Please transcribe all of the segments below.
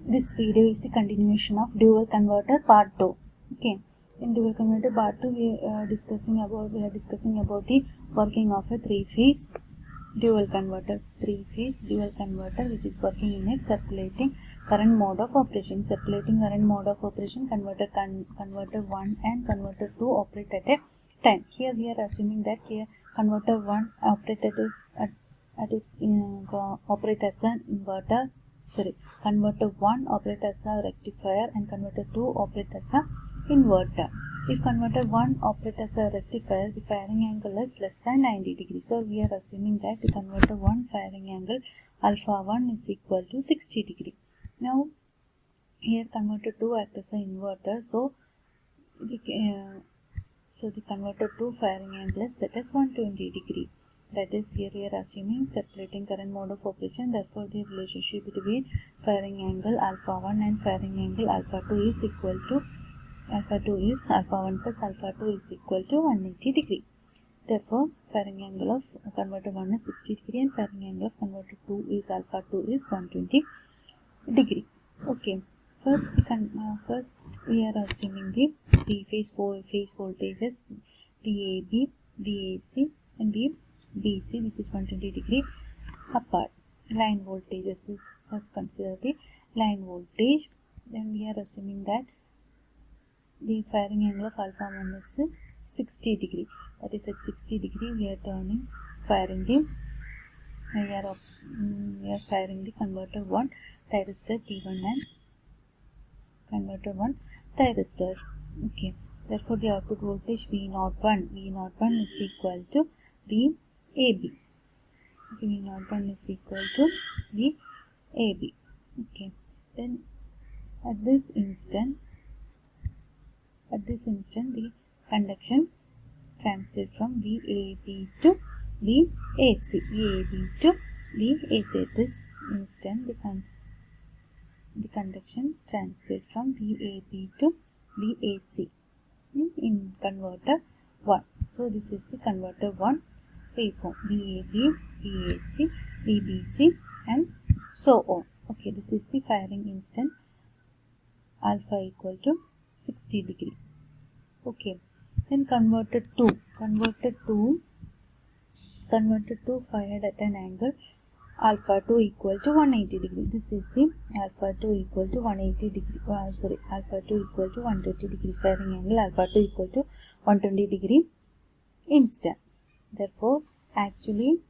This video is the continuation of dual converter part 2. Okay, in dual converter part 2 we are discussing about the working of a three-phase dual converter. Three-phase dual converter which is working in a circulating current mode of operation. Circulating current mode of operation, converter 1 and converter 2 operate at a time. Here we are assuming that here converter 1 operate operate as an inverter. Converter 1 operate as a rectifier and converter 2 operate as a inverter. If converter 1 operate as a rectifier, the firing angle is less than 90 degrees. So we are assuming that the converter 1 firing angle alpha 1 is equal to 60 degree. Now here converter 2 acts as an inverter, so the converter 2 firing angle is set as 120 degree. That is, here we are assuming circulating current mode of operation. Therefore, the relationship between firing angle alpha 1 and firing angle alpha 2 is equal to alpha 1 plus alpha 2 is equal to 180 degree. Therefore, firing angle of converter 1 is 60 degree and firing angle of converter 2 is alpha 2 is 120 degree. Okay. First we are assuming the three-phase voltages VAB, VAC and VBC, which is 120 degree apart. Line voltages, first consider the line voltage. Then we are assuming that the firing angle of alpha 1 is 60 degree. That is, at 60 degree we are firing the converter 1 thyristor T1 and converter 1 thyristors. Okay. Therefore, the output voltage V01 is equal to VAB. V01 is equal to VAB. Okay. Then at this instant the conduction transferred from VAB to VAC. VAB to VAC. At this instant the conduction transferred from VAB to VAC in converter 1. So this is the converter 1 waveform. VAB, VAC, VBC and so on. Okay, this is the firing instant alpha equal to 60 degree. Okay, then converter 2 fired at an angle alpha 2 equal to 180 degree. This is the alpha 2 equal to 180 degree. Alpha 2 equal to 120 degree firing angle. Alpha 2 equal to 120 degree instant. Therefore, actually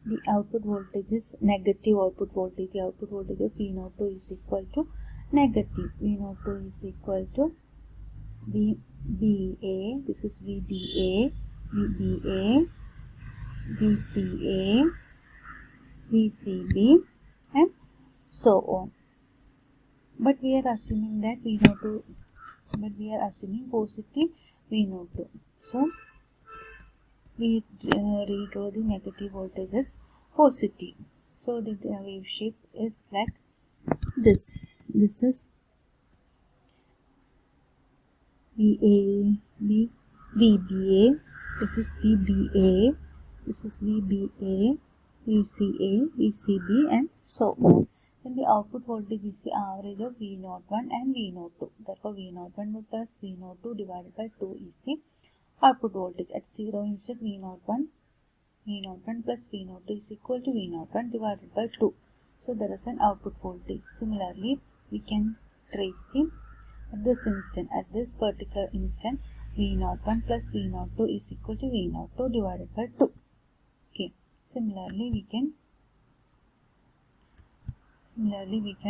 the output voltage is negative output voltage. The output voltage of V02 is equal to negative. V02 is equal to VBA. This is VBA, VBA, VCA, VCB and so on. But we are assuming that positive V02. So we redraw the negative voltage as positive. So the wave shape is like this. This is VBA, this is VBA, this is VBA, VCA, VCB and so on. Then the output voltage is the average of V01 and V02. Therefore, V01 plus V02 divided by 2 is the output voltage. At 0 instant, V01 plus V02 is equal to V01 divided by 2. So there is an output voltage. Similarly, we can trace the at this particular instant, V01 plus V02 is equal to V02 divided by 2. Okay. Similarly, we can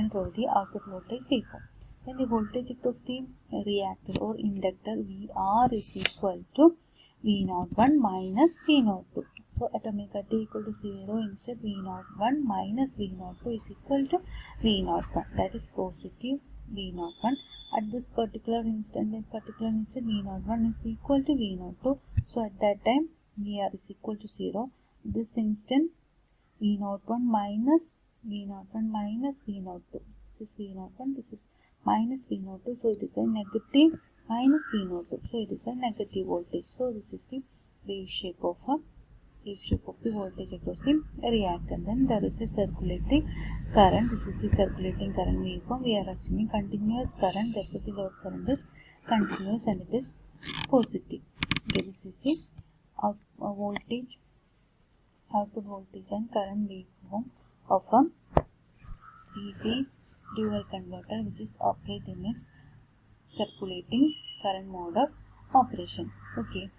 draw the output voltage waveform. Then the voltage of the reactor or inductor VR is equal to V01 minus V02. So at omega t equal to 0 instead, V01 minus V02 is equal to V01. That is positive V01. At this particular instant, V01 is equal to V02. So at that time, VR is equal to 0. This instant, V01 minus V02. This is V01, this is minus V02. So it is a negative minus V02. So it is a negative voltage. So this is the wave shape of a shift of the voltage across the reactor. Then there is a circulating current. This is the circulating current waveform. We are assuming continuous current, therefore the load current is continuous and it is positive. Okay, this is the voltage, output voltage and current waveform of a three-phase dual converter which is operated in its circulating current mode of operation. Okay,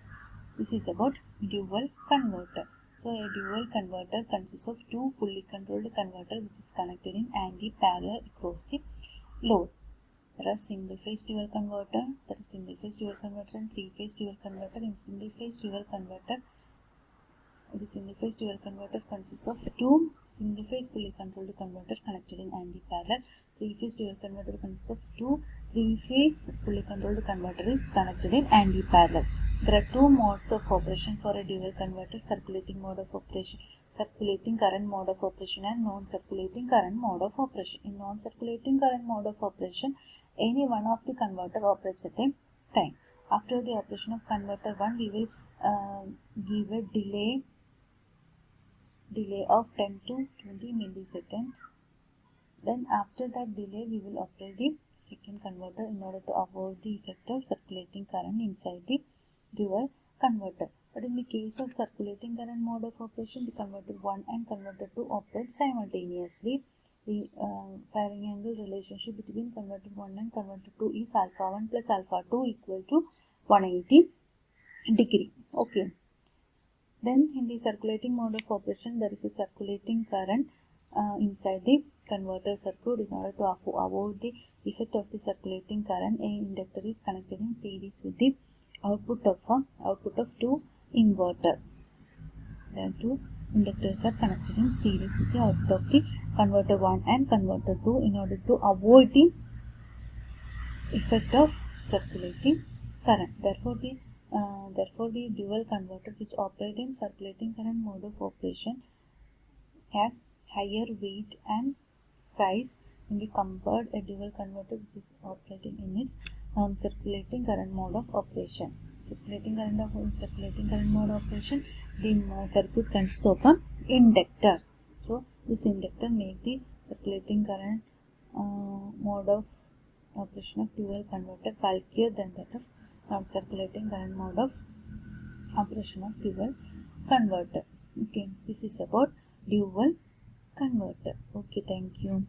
this is about dual converter. So a dual converter consists of two fully controlled converters which is connected in anti-parallel across the load. There are single phase dual converter, that is single phase dual converter, and three phase dual converter. In single phase dual converter, the single phase dual converter consists of two single phase fully controlled converters connected in anti-parallel. Three phase dual converter consists of two three phase fully controlled converter is connected in anti-parallel. There are two modes of operation for a dual converter: circulating mode of operation, circulating current mode of operation, and non-circulating current mode of operation. In non-circulating current mode of operation, any one of the converter operates at a time. After the operation of converter 1, we will give a delay of 10 to 20 milliseconds. Then after that delay, we will operate the second converter in order to avoid the effect of circulating current inside the dual converter. But in the case of circulating current mode of operation, the converter 1 and converter 2 operate simultaneously. The firing angle relationship between converter 1 and converter 2 is alpha 1 plus alpha 2 equal to 180 degree. Okay. Then in the circulating mode of operation, there is a circulating current inside the converter circuit. In order to avoid the effect of the circulating current, an inductor is connected in series with the output of two inverter. Then two inductors are connected in series with the output of the converter 1 and converter 2 in order to avoid the effect of circulating current. Therefore the dual converter which operates in circulating current mode of operation has higher weight and size when we compare a dual converter which is operating in its circulating current mode of operation. Circulating current mode of operation, the circuit consists of an inductor. So this inductor makes the circulating current mode of operation of dual converter bulkier than that of non-circulating current mode of operation of dual converter. Okay, this is about dual converter. Okay, thank you.